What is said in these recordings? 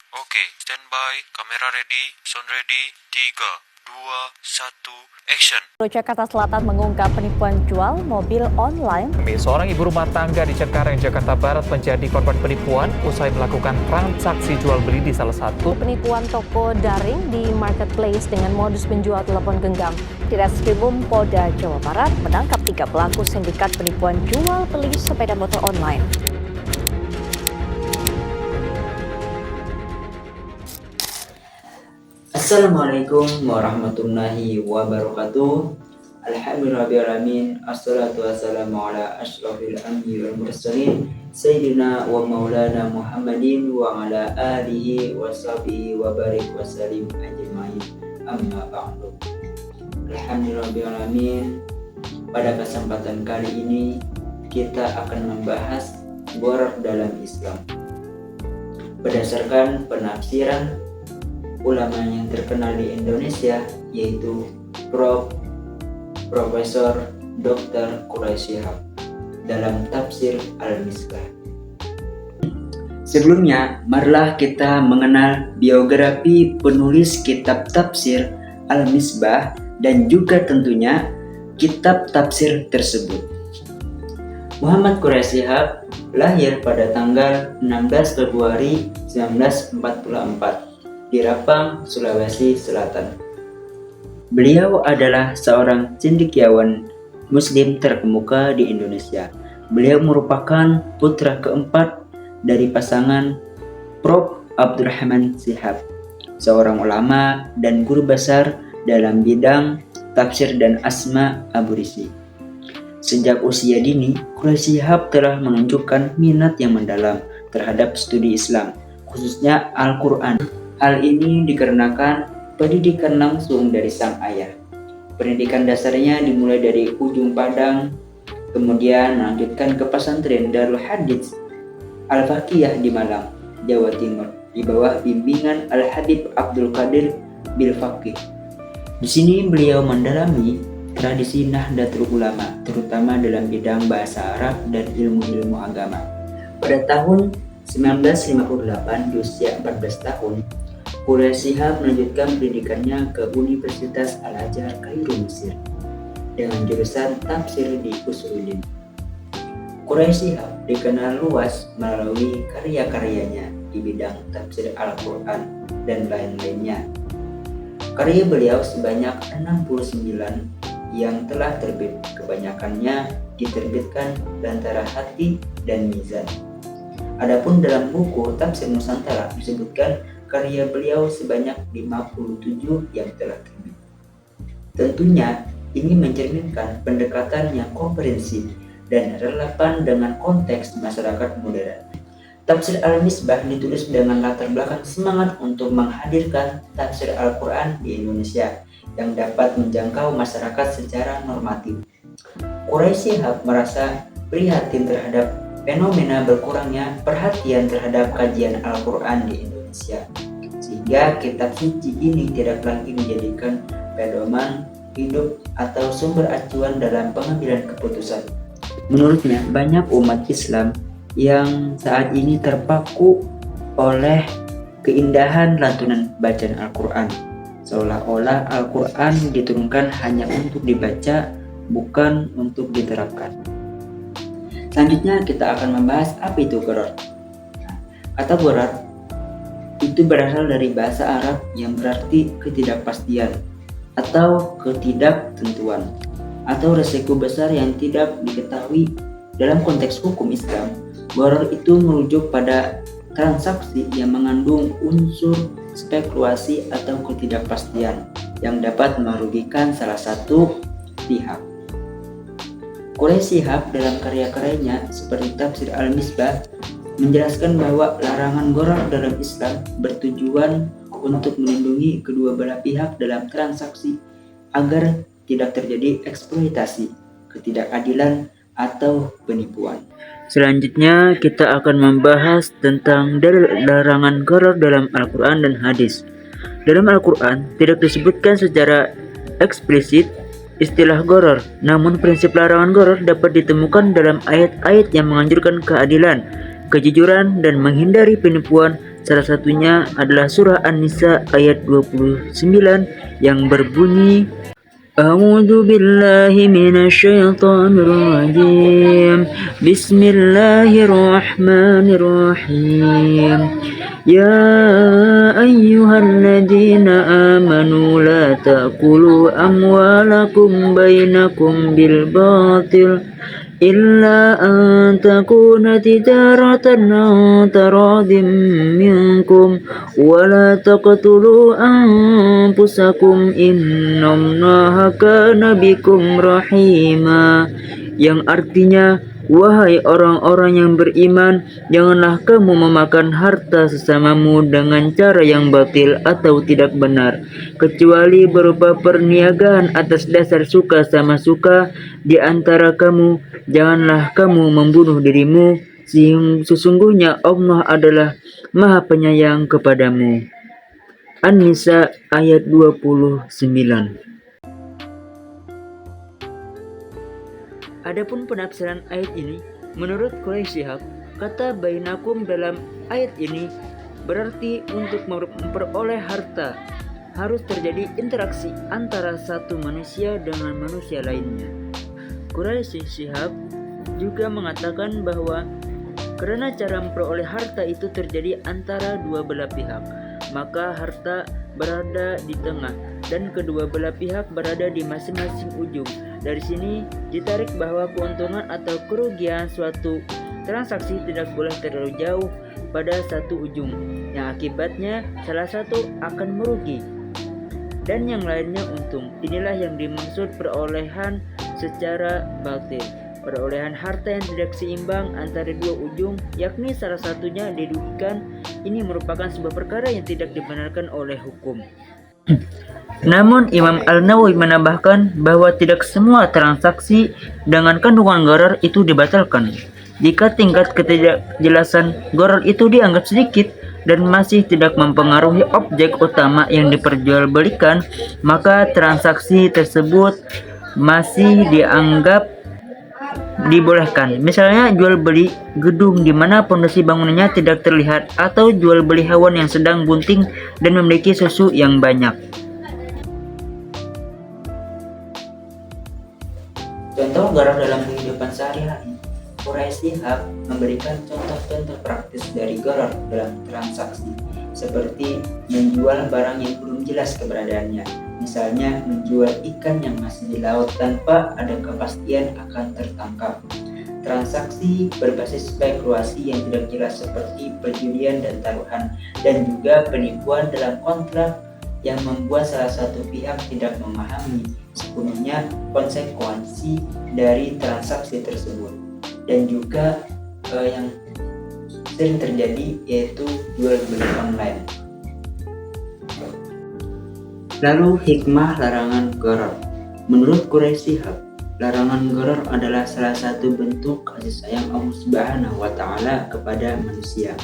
Oke, standby, kamera ready, sound ready, 3, 2, 1, action. Jakarta Selatan mengungkap penipuan jual mobil online. Seorang ibu rumah tangga di Cengkareng, Jakarta Barat menjadi korban penipuan usai melakukan transaksi jual beli di salah satu Penipuan toko daring di marketplace dengan modus menjual telepon genggam. Ditreskrimum Polda Jawa Barat menangkap 3 pelaku sindikat penipuan jual beli sepeda motor online. Assalamualaikum warahmatullahi wabarakatuh. Alhamdulillahirrahmanirrahim. Assalatu wassalamu ala ashrafil anbiya wal mursalin Sayyidina wa maulana Muhammadin wa ala alihi wa sahbihi wa barik wa salim ajma'in. Amma ba'du. Alhamdulillahirrahmanirrahim. Pada kesempatan kali ini kita akan membahas gharar dalam Islam berdasarkan penafsiran ulama yang terkenal di Indonesia, yaitu Profesor Dr. Quraisy Shihab dalam tafsir Al-Misbah. Sebelumnya, marilah kita mengenal biografi penulis kitab tafsir Al-Misbah dan juga tentunya kitab tafsir tersebut. Muhammad Quraisy Shihab lahir pada tanggal 16 Februari 1944 di Rapang, Sulawesi Selatan. Beliau adalah seorang cendekiawan Muslim terkemuka di Indonesia. Beliau merupakan putra keempat dari pasangan Prof. Abdurrahman Shihab, seorang ulama dan guru besar dalam bidang tafsir dan asma aburisi. Sejak usia dini, Quraisy Shihab telah menunjukkan minat yang mendalam terhadap studi Islam, khususnya Al-Quran. Hal ini dikarenakan pendidikan langsung dari sang ayah. Pendidikan dasarnya dimulai dari Ujung Padang, kemudian melanjutkan ke pesantren Darul Hadits Al-Faqihah di Malang, Jawa Timur, di bawah bimbingan Al-Habib Abdul Qadir Bil-Faqih. Di sini beliau mendalami tradisi Nahdlatul Ulama, terutama dalam bidang bahasa Arab dan ilmu-ilmu agama. Pada tahun 1958, di usia 14 tahun, Quraisy Shihab melanjutkan pendidikannya ke Universitas Al-Azhar Kairo, Mesir dengan jurusan tafsir di Usuluddin. Quraisy Shihab dikenal luas melalui karya-karyanya di bidang tafsir Al-Quran dan lain-lainnya. Karya beliau sebanyak 69 yang telah terbit, kebanyakannya diterbitkan Lantara Hati dan Mizan. Adapun dalam buku Tafsir Nusantara disebutkan karya beliau sebanyak 57 yang telah terbit. Tentunya ini mencerminkan pendekatan yang komprehensif dan relevan dengan konteks masyarakat modern. Tafsir Al-Misbah ditulis dengan latar belakang semangat untuk menghadirkan tafsir Al-Quran di Indonesia yang dapat menjangkau masyarakat secara normatif. Quraisy Shihab merasa prihatin terhadap fenomena berkurangnya perhatian terhadap kajian Al-Quran di Indonesia, sehingga kitab suci ini tidak lagi dijadikan pedoman hidup atau sumber acuan dalam pengambilan keputusan. Menurutnya, banyak umat Islam yang saat ini terpaku oleh keindahan lantunan bacaan Al-Quran, seolah-olah Al-Quran diturunkan hanya untuk dibaca, bukan untuk diterapkan. Selanjutnya kita akan membahas apa itu gharar. Kata gharar itu berasal dari bahasa Arab yang berarti ketidakpastian atau ketidaktentuan atau resiko besar yang tidak diketahui. Dalam konteks hukum Islam, gharar itu merujuk pada transaksi yang mengandung unsur spekulasi atau ketidakpastian yang dapat merugikan salah satu pihak. Quraisy Shihab dalam karya-karyanya seperti Tafsir Al-Misbah menjelaskan bahwa larangan gharar dalam Islam bertujuan untuk melindungi kedua belah pihak dalam transaksi agar tidak terjadi eksploitasi, ketidakadilan, atau penipuan. Selanjutnya kita akan membahas tentang larangan gharar dalam Al-Quran dan hadis. Dalam Al-Quran tidak disebutkan secara eksplisit istilah gharar, namun prinsip larangan gharar dapat ditemukan dalam ayat-ayat yang menganjurkan keadilan, kejujuran, dan menghindari penipuan Salah satunya adalah surah An-Nisa ayat 29 yang berbunyi, A'udzu billahi minasyaitonir rajim. Bismillahirrahmanirrahim. Ya ayyuhalladzina amanu la ta'kulu amwalakum bainakum bil batil illa an takuna tijaratan an taradim minkum wa la taqtulu anfusakum innallaha kana bikum rahima, yang artinya, wahai orang-orang yang beriman, janganlah kamu memakan harta sesamamu dengan cara yang batil atau tidak benar, kecuali berupa perniagaan atas dasar suka sama suka di antara kamu. Janganlah kamu membunuh dirimu, sesungguhnya Allah adalah Maha Penyayang kepadamu. An-Nisa ayat 29. Adapun penafsiran ayat ini, menurut Quraisy Shihab, kata bainakum dalam ayat ini berarti untuk memperoleh harta harus terjadi interaksi antara satu manusia dengan manusia lainnya. Quraisy Shihab juga mengatakan bahwa karena cara memperoleh harta itu terjadi antara dua belah pihak, maka harta berada di tengah dan kedua belah pihak berada di masing-masing ujung. Dari sini ditarik bahwa keuntungan atau kerugian suatu transaksi tidak boleh terlalu jauh pada satu ujung, yang akibatnya salah satu akan merugi dan yang lainnya untung. Inilah yang dimaksud perolehan secara batil, perolehan harta yang tidak seimbang antara dua ujung, yakni salah satunya dirugikan. Ini merupakan sebuah perkara yang tidak dibenarkan oleh hukum. Namun Imam Al-Nawawi menambahkan bahwa tidak semua transaksi dengan kandungan gharar itu dibatalkan. Jika tingkat ketidakjelasan gharar itu dianggap sedikit dan masih tidak mempengaruhi objek utama yang diperjualbelikan, maka transaksi tersebut masih dianggap dibolehkan. Misalnya jual beli gedung di mana fondasi bangunannya tidak terlihat, atau jual beli hewan yang sedang bunting dan memiliki susu yang banyak. Contoh gharar dalam kehidupan sehari-hari. Quraisy Shihab memberikan contoh-contoh praktis dari gharar dalam transaksi, seperti menjual barang yang belum jelas keberadaannya. Misalnya menjual ikan yang masih di laut tanpa ada kepastian akan tertangkap. Transaksi berbasis spekulasi yang tidak jelas seperti perjudian dan taruhan, dan juga penipuan dalam kontrak yang membuat salah satu pihak tidak memahami sepenuhnya konsekuensi dari transaksi tersebut. Dan juga yang sering terjadi yaitu jual beli online. Lalu hikmah larangan gharar. Menurut Quraisy Shihab, larangan gharar adalah salah satu bentuk kasih sayang Allah Subhanahu wa Ta'ala kepada manusia.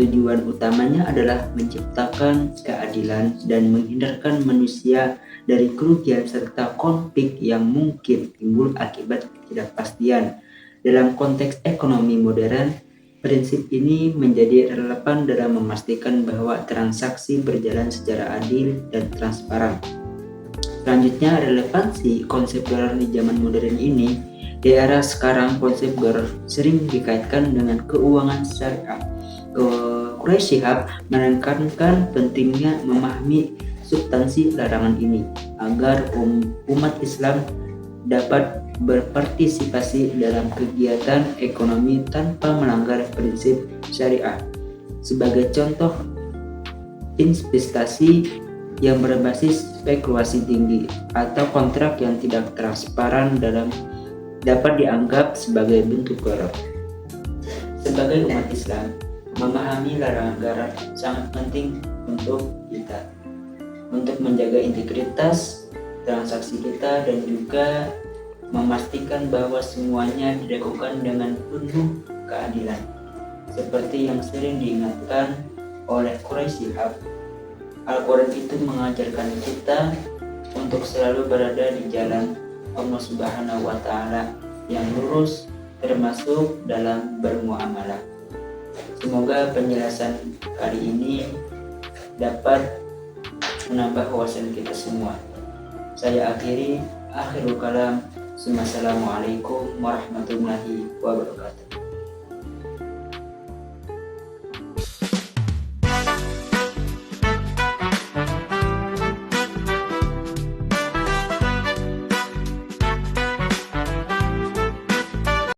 Tujuan utamanya adalah menciptakan keadilan dan menghindarkan manusia dari kerugian serta konflik yang mungkin timbul akibat ketidakpastian. Dalam konteks ekonomi modern, prinsip ini menjadi relevan dalam memastikan bahwa transaksi berjalan secara adil dan transparan. Selanjutnya, relevansi konsep gharar di zaman modern ini. Di era sekarang, konsep gharar sering dikaitkan dengan keuangan syariah. Quraisy Shihab menekankan pentingnya memahami substansi larangan ini agar umat Islam dapat berpartisipasi dalam kegiatan ekonomi tanpa melanggar prinsip syariah. Sebagai contoh, investasi yang berbasis spekulasi tinggi atau kontrak yang tidak transparan dapat dianggap sebagai bentuk gharar. Sebagai umat Islam, memahami larangan gharar sangat penting untuk kita, untuk menjaga integritas transaksi kita dan juga memastikan bahwa semuanya dilakukan dengan penuh keadilan. Seperti yang sering diingatkan oleh Quraisy Shihab, Al-Quran itu mengajarkan kita untuk selalu berada di jalan Allah Subhanahu wa Ta'ala yang lurus, termasuk dalam bermuamalah. Semoga penjelasan kali ini dapat menambah wawasan kita semua. Saya akhirul kalam. Assalamualaikum warahmatullahi wabarakatuh.